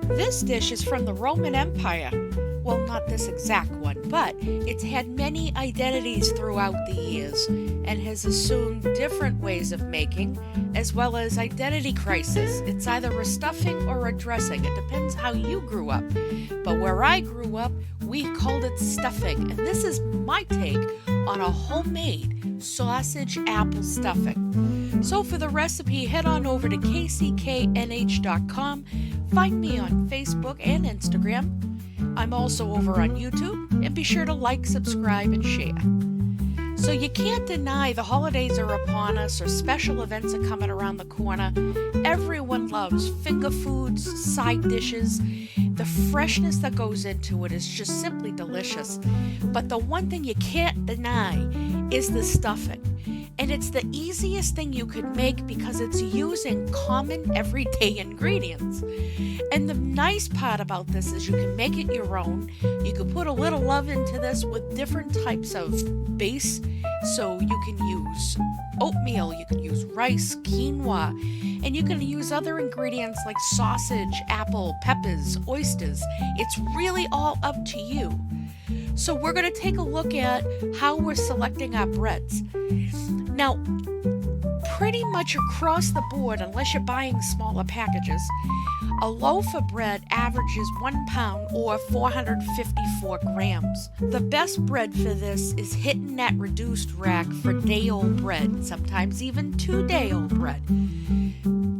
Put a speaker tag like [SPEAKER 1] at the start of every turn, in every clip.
[SPEAKER 1] This dish is from the Roman Empire. Well, not this exact one, but it's had many identities throughout the years and has assumed different ways of making, as well as identity crisis. It's either a stuffing or a dressing. It depends how you grew up. But where I grew up, we called it stuffing, and this is my take on a homemade sausage apple stuffing. So for the recipe, head on over to kcknh.com. Find me on Facebook and Instagram. I'm also over on YouTube, and be sure to like, subscribe, and share. So you can't deny the holidays are upon us or special events are coming around the corner. Everyone loves finger foods, side dishes. The freshness that goes into it is just simply delicious. But the one thing you can't deny is the stuffing. And it's the easiest thing you could make because it's using common everyday ingredients. And the nice part about this is you can make it your own. You can put a little love into this with different types of base. So you can use oatmeal, you can use rice, quinoa, and you can use other ingredients like sausage, apple, peppers, oysters. It's really all up to you. So we're going to take a look at how we're selecting our breads. Now, pretty much across the board, unless you're buying smaller packages, a loaf of bread averages 1 pound or 454 grams. The best bread for this is hitting that reduced rack for day-old bread, sometimes even 2-day-old bread.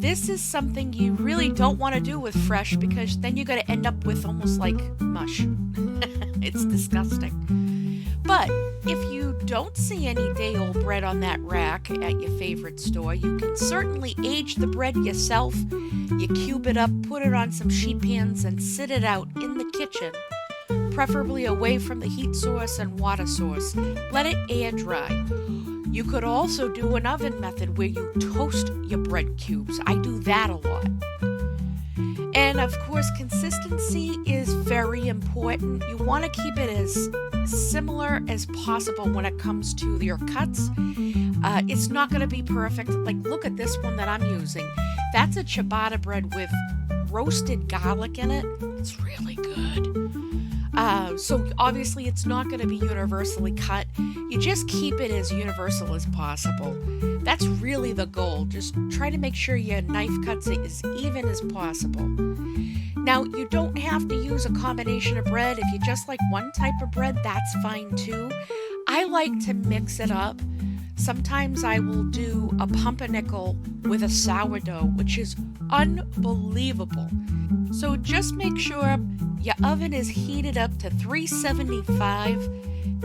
[SPEAKER 1] This is something you really don't want to do with fresh because then you're going to end up with almost like mush. It's disgusting. But if you don't see any day-old bread on that rack at your favorite store, you can certainly age the bread yourself. You cube it up, put it on some sheet pans, and sit it out in the kitchen, preferably away from the heat source and water source. Let it air dry. You could also do an oven method where you toast your bread cubes. I do that a lot. And of course, consistency is very important. You want to keep it as similar as possible when it comes to your cuts. It's not going to be perfect. Like, look at this one that I'm using. That's a ciabatta bread with roasted garlic in it. It's really good. So obviously it's not going to be universally cut. You just keep it as universal as possible. That's really the goal. Just try to make sure your knife cuts it as even as possible. Now, you don't have to use a combination of bread. If you just like one type of bread, that's fine too. I like to mix it up. Sometimes I will do a pumpernickel with a sourdough, which is unbelievable. So just make sure your oven is heated up to 375.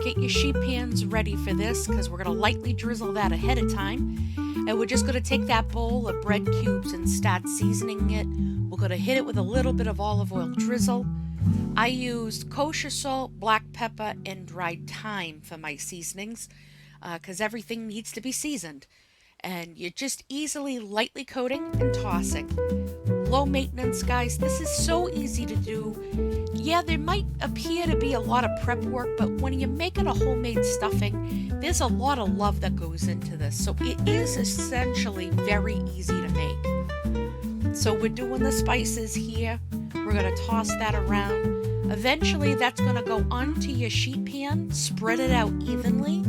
[SPEAKER 1] Get your sheet pans ready for this because we're going to lightly drizzle that ahead of time. And we're just going to take that bowl of bread cubes and start seasoning it. We're going to hit it with a little bit of olive oil drizzle. I used kosher salt, black pepper, and dried thyme for my seasonings because everything needs to be seasoned. And you're just easily lightly coating and tossing. Low maintenance, guys. This is so easy to do. Yeah, there might appear to be a lot of prep work, but when you're making a homemade stuffing, there's a lot of love that goes into this. So it is essentially very easy to make. So we're doing the spices here. We're going to toss that around. Eventually, that's going to go onto your sheet pan. Spread it out evenly.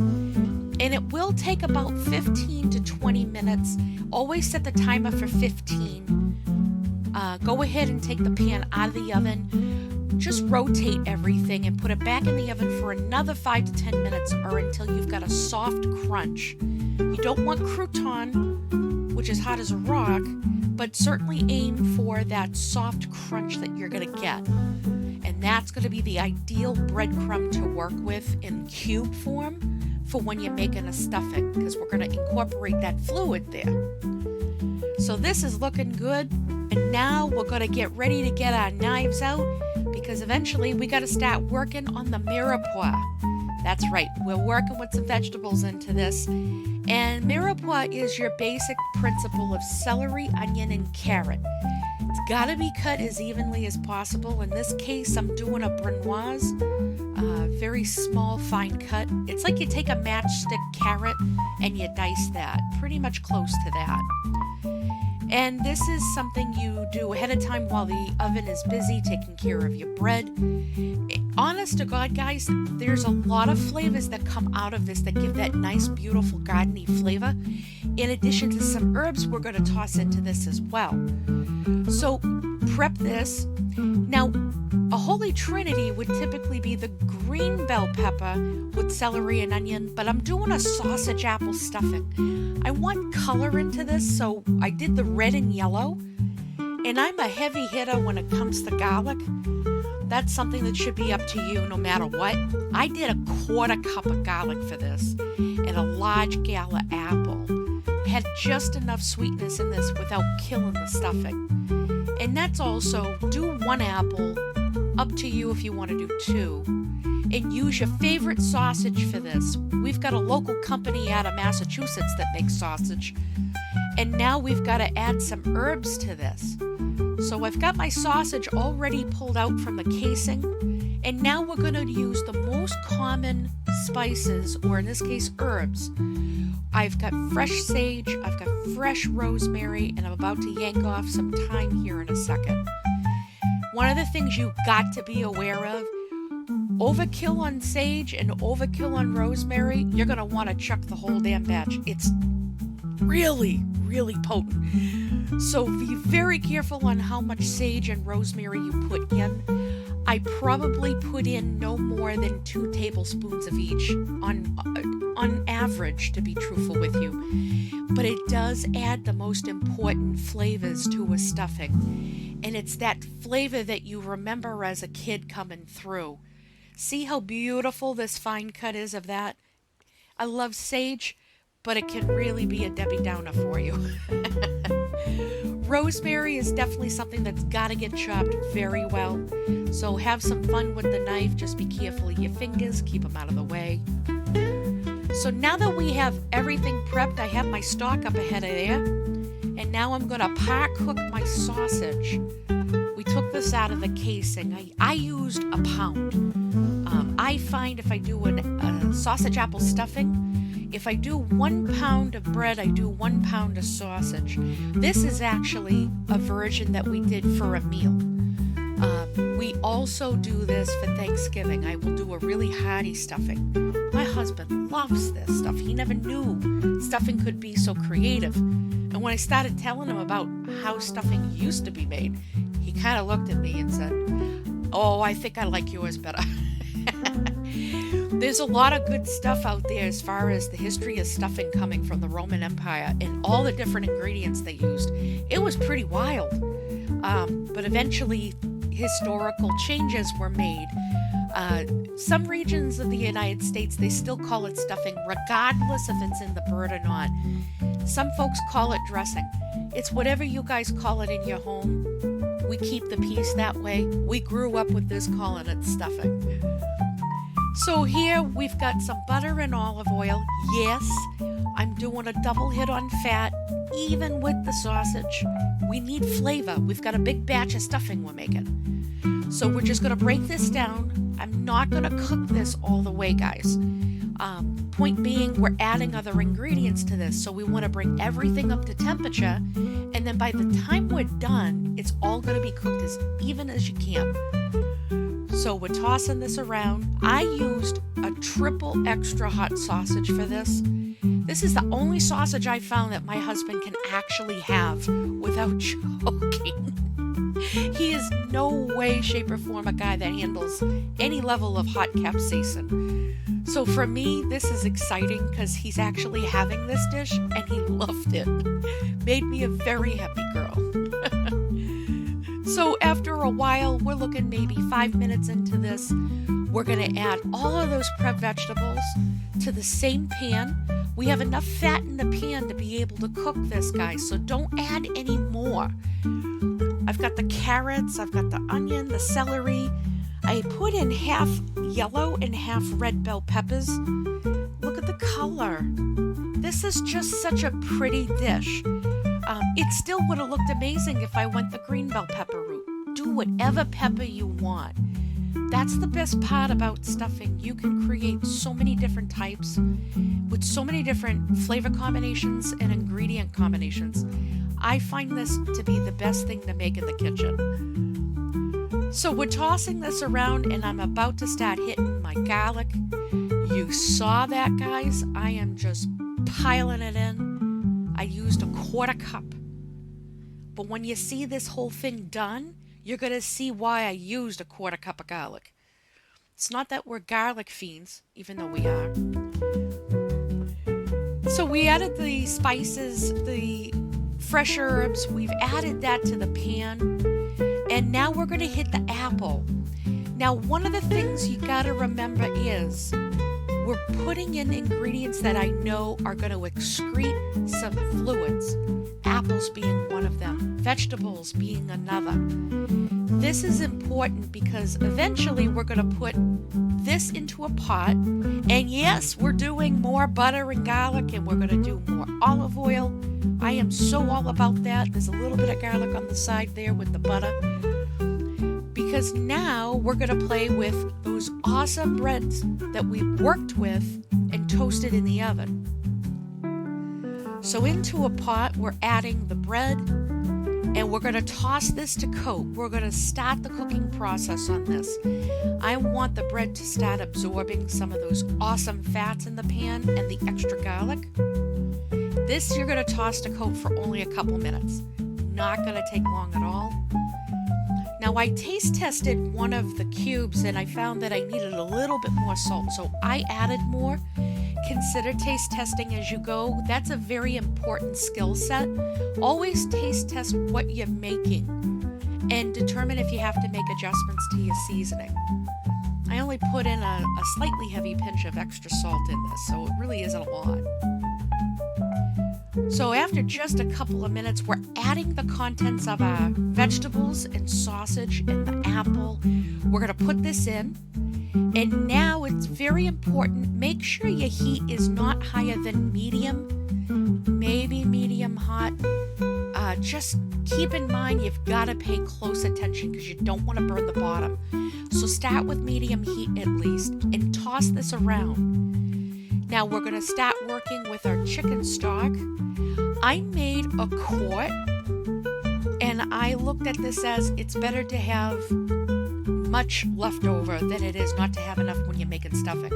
[SPEAKER 1] And it will take about 15 to 20 minutes. Always set the timer for 15. Go ahead and take the pan out of the oven. Just rotate everything and put it back in the oven for another 5 to 10 minutes or until you've got a soft crunch. You don't want crouton, which is hot as a rock, but certainly aim for that soft crunch that you're going to get. And that's going to be the ideal breadcrumb to work with in cube form for when you're making a stuffing, because we're going to incorporate that fluid there. So this is looking good. And now we're going to get ready to get our knives out because eventually we got to start working on the mirepoix. That's right, we're working with some vegetables into this. And mirepoix is your basic principle of celery, onion, and carrot. It's got to be cut as evenly as possible. In this case, I'm doing a brunoise, very small, fine cut. It's like you take a matchstick carrot and you dice that, pretty much close to that. And this is something you do ahead of time while the oven is busy taking care of your bread. Honest to God, guys, there's a lot of flavors that come out of this that give that nice, beautiful, gardeny flavor. In addition to some herbs we're going to toss into this as well. So prep this. Now, a holy trinity would typically be the green bell pepper with celery and onion, but I'm doing a sausage apple stuffing. I want color into this, so I did the red and yellow. And I'm a heavy hitter when it comes to garlic. That's something that should be up to you no matter what. I did a 1/4 cup of garlic for this and a large gala apple. Had just enough sweetness in this without killing the stuffing. And that's also, do 1 apple, up to you if you want to do 2. And use your favorite sausage for this. We've got a local company out of Massachusetts that makes sausage. And now we've got to add some herbs to this. So I've got my sausage already pulled out from the casing. And now we're going to use the most common spices, or in this case, herbs. I've got fresh sage, I've got fresh rosemary, and I'm about to yank off some thyme here in a second. One of the things you've got to be aware of, overkill on sage and overkill on rosemary, you're going to want to chuck the whole damn batch. It's really, really potent. So be very careful on how much sage and rosemary you put in. I probably put in no more than 2 tablespoons of each on average, to be truthful with you. But it does add the most important flavors to a stuffing. And it's that flavor that you remember as a kid coming through. See how beautiful this fine cut is of that? I love sage, but it can really be a Debbie Downer for you. Rosemary is definitely something that's got to get chopped very well. So have some fun with the knife. Just be careful of your fingers. Keep them out of the way. So now that we have everything prepped, I have my stock up ahead of there. And now I'm going to par cook my sausage. We took this out of the casing. I used a pound. I find if I do a sausage apple stuffing, if I do 1 pound of bread, I do 1 pound of sausage. This is actually a version that we did for a meal. We also do this for Thanksgiving. I will do a really hearty stuffing. My husband loves this stuff. He never knew stuffing could be so creative. And when I started telling him about how stuffing used to be made, he kind of looked at me and said, "Oh, I think I like yours better." There's a lot of good stuff out there as far as the history of stuffing coming from the Roman Empire and all the different ingredients they used. It was pretty wild. But eventually, historical changes were made. Some regions of the United States, they still call it stuffing, regardless if it's in the bird or not. Some folks call it dressing. It's whatever you guys call it in your home. We keep the peace that way. We grew up with this calling it stuffing. So here we've got some butter and olive oil. Yes, I'm doing a double hit on fat, even with the sausage. We need flavor. We've got a big batch of stuffing we're making. So we're just going to break this down. I'm not going to cook this all the way, guys. Point being, we're adding other ingredients to this. So we want to bring everything up to temperature. And then by the time we're done, it's all going to be cooked as even as you can. So we're tossing this around. I used a triple extra hot sausage for this. This is the only sausage I found that my husband can actually have without choking. He is no way, shape, or form a guy that handles any level of hot capsaicin. So for me, this is exciting because he's actually having this dish and he loved it. Made me a very happy girl. So after a while, we're looking maybe 5 minutes into this, we're going to add all of those prep vegetables to the same pan. We have enough fat in the pan to be able to cook this, guys, so don't add any more. I've got the carrots, I've got the onion, the celery. I put in half yellow and half red bell peppers. Look at the color. This is just such a pretty dish. It still would have looked amazing if I went the green bell pepper route. Do whatever pepper you want. That's the best part about stuffing. You can create so many different types with so many different flavor combinations and ingredient combinations. I find this to be the best thing to make in the kitchen. So we're tossing this around and I'm about to start hitting my garlic. You saw that, guys. I am just piling it in. I used a 1/4 cup. But when you see this whole thing done, you're going to see why I used a 1/4 cup of garlic. It's not that we're garlic fiends, even though we are. So we added the spices, the fresh herbs. We've added that to the pan. And now we're going to hit the apple. Now, one of the things you got to remember is we're putting in ingredients that I know are going to excrete some fluids. Apples being one of them, vegetables being another. This is important because eventually we're going to put this into a pot. And yes, we're doing more butter and garlic, and we're going to do more olive oil. I am so all about that. There's a little bit of garlic on the side there with the butter. Because now we're going to play with those awesome breads that we worked with and toasted in the oven. So into a pot, we're adding the bread, and we're going to toss this to coat. We're going to start the cooking process on this. I want the bread to start absorbing some of those awesome fats in the pan and the extra garlic. This you're going to toss to coat for only a couple minutes. Not going to take long at all. Now, I taste tested one of the cubes and I found that I needed a little bit more salt, so I added more. Consider taste testing as you go. That's a very important skill set. Always taste test what you're making and determine if you have to make adjustments to your seasoning. I only put in a slightly heavy pinch of extra salt in this, so it really isn't a lot. So after just a couple of minutes, we're adding the contents of our vegetables and sausage and the apple. We're going to put this in. And now it's very important, make sure your heat is not higher than medium, maybe medium hot. Just keep in mind you've got to pay close attention because you don't want to burn the bottom. So start with medium heat at least and toss this around. Now we're going to start working with our chicken stock. I made a quart and I looked at this as it's better to have much left over than it is not to have enough when you're making stuffing.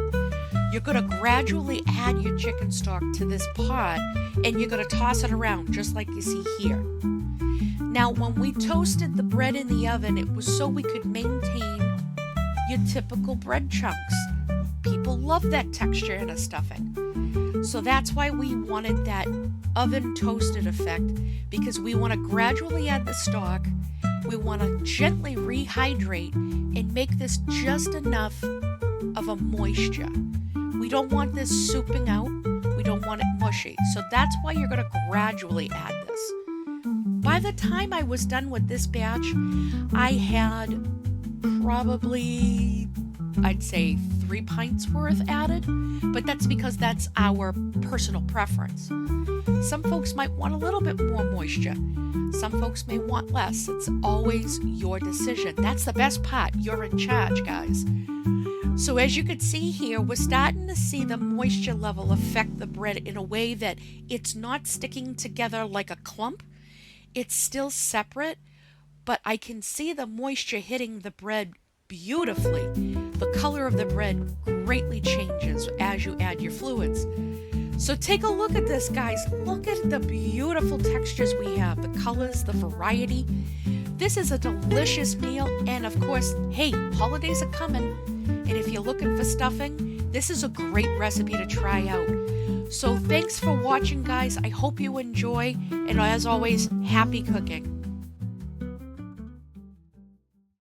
[SPEAKER 1] You're going to gradually add your chicken stock to this pot and you're going to toss it around just like you see here. Now, when we toasted the bread in the oven, it was so we could maintain your typical bread chunks. People love that texture in a stuffing. So that's why we wanted that oven toasted effect, because we want to gradually add the stock. We want to gently rehydrate and make this just enough of a moisture. We don't want this souping out. We don't want it mushy. So that's why you're going to gradually add this. By the time I was done with this batch, I had probably, I'd say, 3 pints worth added, but that's because that's our personal preference. Some folks might want a little bit more moisture. Some folks may want less. It's always your decision. That's the best part. You're in charge, guys. So as you can see here, we're starting to see the moisture level affect the bread in a way that it's not sticking together like a clump. It's still separate, but I can see the moisture hitting the bread beautifully. The color of the bread greatly changes as you add your fluids. So take a look at this, guys. Look at the beautiful textures we have, the colors, the variety. This is a delicious meal, and of course, hey, holidays are coming, and if you're looking for stuffing, this is a great recipe to try out. So thanks for watching, guys. I hope you enjoy, and as always, happy cooking.